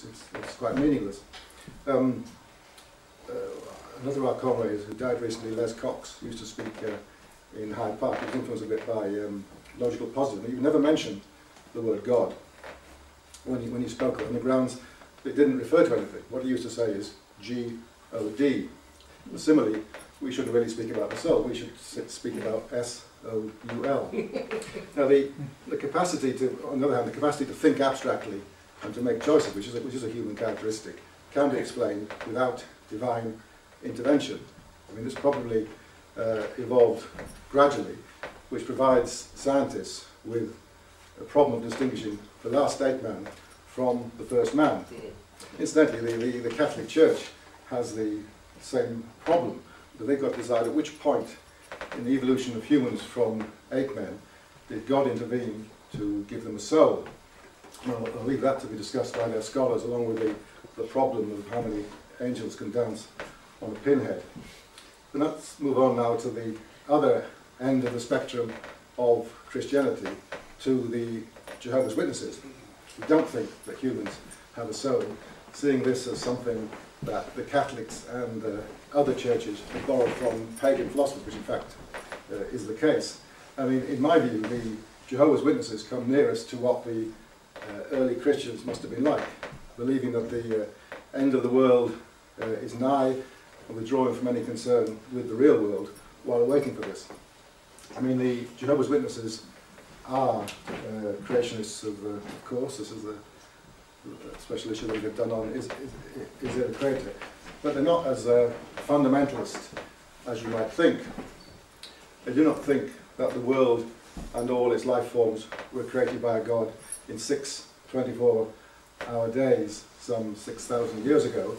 it's quite meaningless. Another of our comrades who died recently, Les Cox, used to speak in Hyde Park. He was influenced a bit by logical positivism. He never mentioned the word God when he spoke on the grounds that it didn't refer to anything. What he used to say is G-O-D. And similarly, we shouldn't really speak about the soul. We should speak about S-O-U-L. Now, the capacity to, on the other hand, the capacity to think abstractly and to make choices, which is a human characteristic, can be explained without divine intervention. I mean, this probably evolved gradually, which provides scientists with a problem of distinguishing the last ape man from the first man. Incidentally, the Catholic Church has the same problem, that they've got to decide at which point in the evolution of humans from ape men did God intervene to give them a soul. Well, I'll leave that to be discussed by their scholars, along with the problem of how many angels can dance on a pinhead. But let's move on now to the other end of the spectrum of Christianity, to the Jehovah's Witnesses, who don't think that humans have a soul, seeing this as something that the Catholics and other churches have borrowed from pagan philosophers, which in fact is the case. I mean, in my view, the Jehovah's Witnesses come nearest to what the early Christians must have been like, believing that the end of the world is nigh and withdrawing from any concern with the real world while waiting for this. I mean, the Jehovah's Witnesses are creationists, of course. This is the special issue that we've done on is there a creator? But they're not as fundamentalist as you might think. They do not think that the world and all its life forms were created by a God in 6 24-hour days some 6,000 years ago,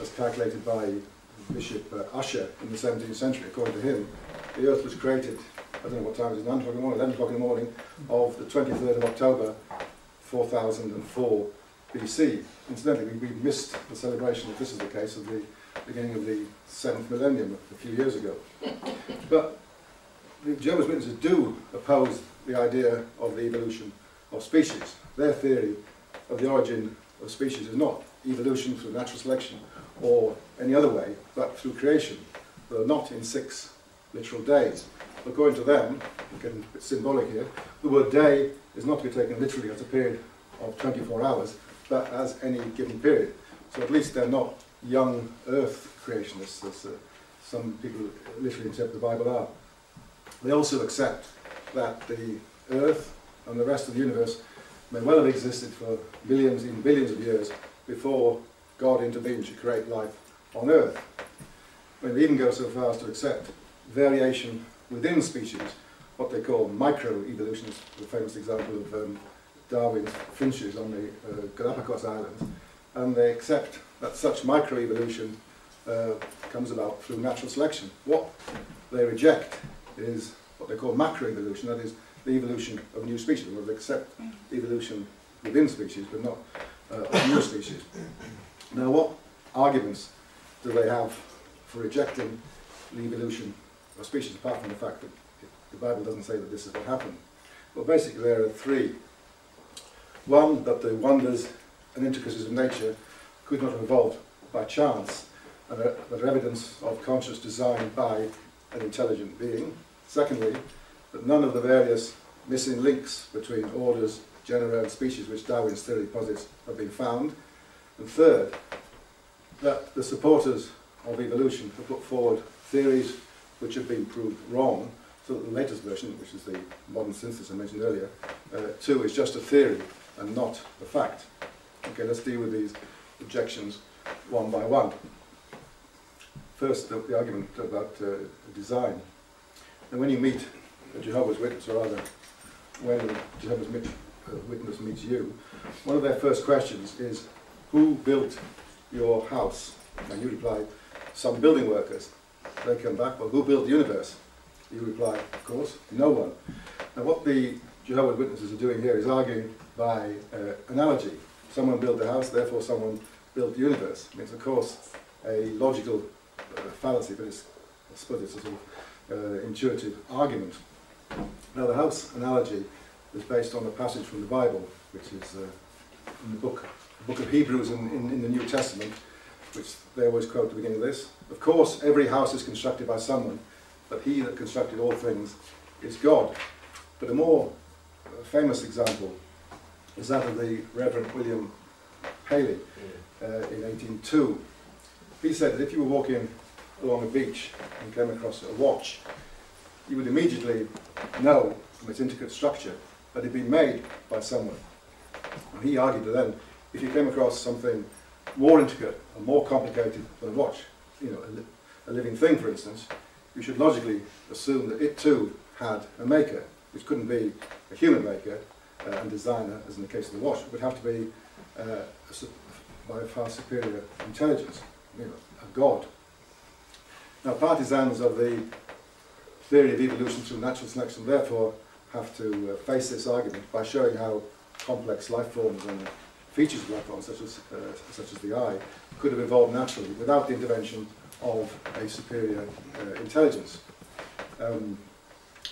as calculated by Bishop Usher in the 17th century. According to him, the earth was created, I don't know what time it is, 9 o'clock in the morning, 11 o'clock in the morning of the 23rd of October 4004 BC. Incidentally, we missed the celebration, if this is the case, of the beginning of the 7th millennium a few years ago. But the Jehovah's Witnesses do oppose the idea of the evolution of species. Their theory of the origin of species is not evolution through natural selection or any other way, but through creation, though not in 6 literal days. According to them, again, a bit symbolic here, the word day is not to be taken literally as a period of 24 hours, but as any given period. So at least they're not young earth creationists, as some people literally interpret the Bible are. They also accept that the earth and the rest of the universe may well have existed for billions, even billions of years before God intervened to create life on earth. I mean, they even go so far as to accept variation within species, what they call microevolution, the famous example of Darwin's finches on the Galapagos Islands, and they accept that such microevolution comes about through natural selection. What they reject is what they call macroevolution, that is, the evolution of new species. Well, they accept evolution within species, but not of new species. Now, what arguments do they have for rejecting the evolution of species, apart from the fact that the Bible doesn't say that this is what happened? Well, basically there are 3. One, that the wonders and intricacies of nature could not have evolved by chance, and that are evidence of conscious design by an intelligent being. Secondly, that none of the various missing links between orders, genera and species which Darwin's theory posits have been found. And third, that the supporters of evolution have put forward theories which have been proved wrong, so that the latest version, which is the modern synthesis I mentioned earlier, too, is just a theory and not a fact. Okay, let's deal with these objections one by one. First, the argument about design. And when you meet a Jehovah's Witness, or rather, when a Jehovah's Witness meets you, one of their first questions is, who built your house? And you reply, some building workers. They come back, well, who built the universe? You reply, of course, no one. Now, what the Jehovah's Witnesses are doing here is arguing by analogy. Someone built the house, therefore someone built the universe. I mean, it's, of course, a logical fallacy, but it's, I suppose it's a sort of intuitive argument. Now, the house analogy is based on a passage from the Bible, which is in the book book of Hebrews in the New Testament, which they always quote at the beginning of this. Of course, every house is constructed by someone, but he that constructed all things is God. But a more famous example is that of the Reverend William Paley in 1802. He said that if you were walking along a beach and came across a watch, you would immediately know from its intricate structure that it had been made by someone. And he argued that then, if you came across something more intricate and more complicated than a watch, you know, a living thing, for instance, you should logically assume that it too had a maker, which couldn't be a human maker and designer, as in the case of the watch. It would have to be by a far superior intelligence, you know, a god. Now, partisans of the theory of evolution through natural selection therefore have to face this argument by showing how complex life forms and features of life forms, such as the eye, could have evolved naturally without the intervention of a superior intelligence.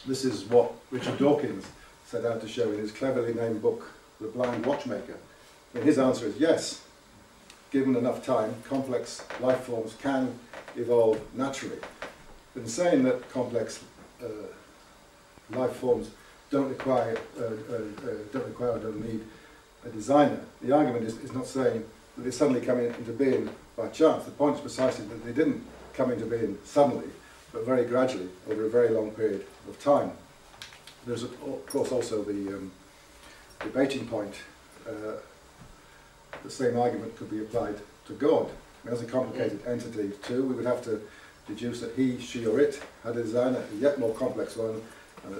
This is what Richard Dawkins set out to show in his cleverly named book, The Blind Watchmaker. And his answer is yes. Given enough time, complex life forms can evolve naturally. But in saying that complex life forms don't require or don't need a designer, the argument is not saying that they suddenly come into being by chance. The point is precisely that they didn't come into being suddenly, but very gradually over a very long period of time. There's of course also the debating point. The same argument could be applied to God. As a complicated entity too, we would have to deduce that he, she or it had a designer, a yet more complex one, and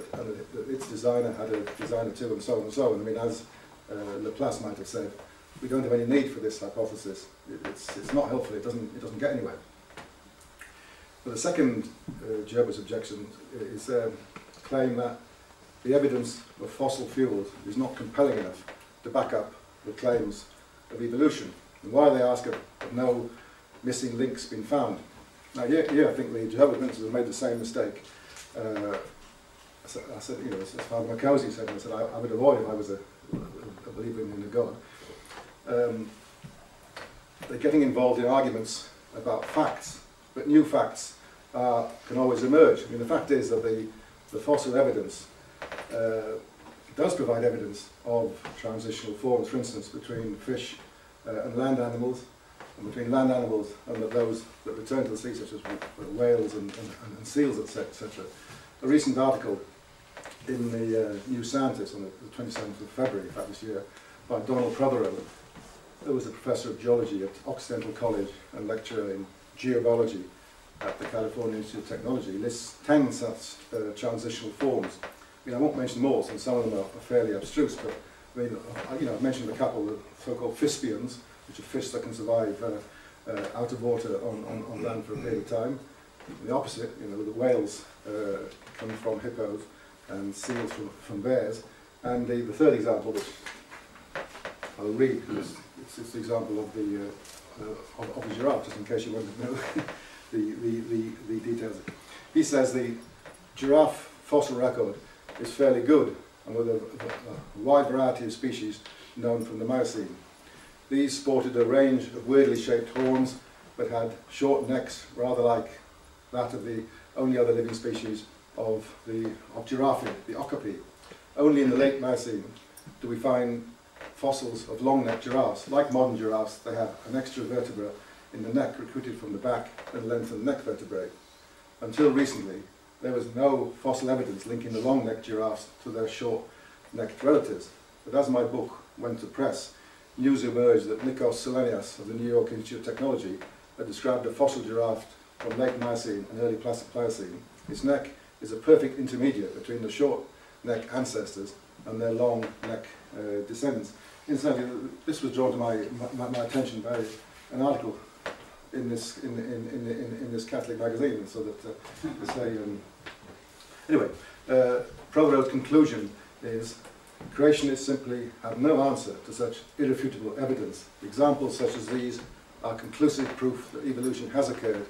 that its designer had a designer too, and so on and so on. I mean, as Laplace might have said, we don't have any need for this hypothesis. It's not helpful, it doesn't get anywhere. But the second Jehovah's objection is claim that the evidence of fossil fuels is not compelling enough to back up the claims of evolution. And why they ask have no missing links been found. Now here I think the Jehovah's Witnesses have made the same mistake. I said, you know, as Father Macausey said, I said I would avoid if I was a believer in a God. They're getting involved in arguments about facts, but new facts can always emerge. I mean, the fact is that the fossil evidence does provide evidence of transitional forms, for instance, between fish and land animals, and between land animals and those that return to the sea, such as whales and seals, etc. A recent article in the New Scientist on the 27th of February, in fact, this year, by Donald Prothero, who was a professor of geology at Occidental College and lecturer in geobiology at the California Institute of Technology, lists 10 such transitional forms. I mean, I won't mention them all, since some of them are fairly abstruse, but I mean, you know, I've mentioned a couple, the so-called fispians, which are fish that can survive out of water on land for a period of time. The opposite, you know, the whales come from hippos and seals from bears. And the third example, which I'll read, because it's the example of the giraffe, just in case you want to know the details. He says the giraffe fossil record is fairly good, and with a wide variety of species known from the Miocene. These sported a range of weirdly shaped horns, but had short necks, rather like that of the only other living species of giraffe, the okapi. Only in the late Miocene do we find fossils of long-necked giraffes. Like modern giraffes, they have an extra vertebra in the neck recruited from the back and lengthened neck vertebrae. Until recently, there was no fossil evidence linking the long-necked giraffes to their short-necked relatives. But as my book went to press, news emerged that Nikos Selenias of the New York Institute of Technology had described a fossil giraffe from late Miocene and early Pliocene. Its neck is a perfect intermediate between the short neck ancestors and their long neck descendants. Incidentally, this was drawn to my attention by an article in this Catholic magazine, so that to say anyway, Prothero's conclusion is creationists simply have no answer to such irrefutable evidence. Examples such as these are conclusive proof that evolution has occurred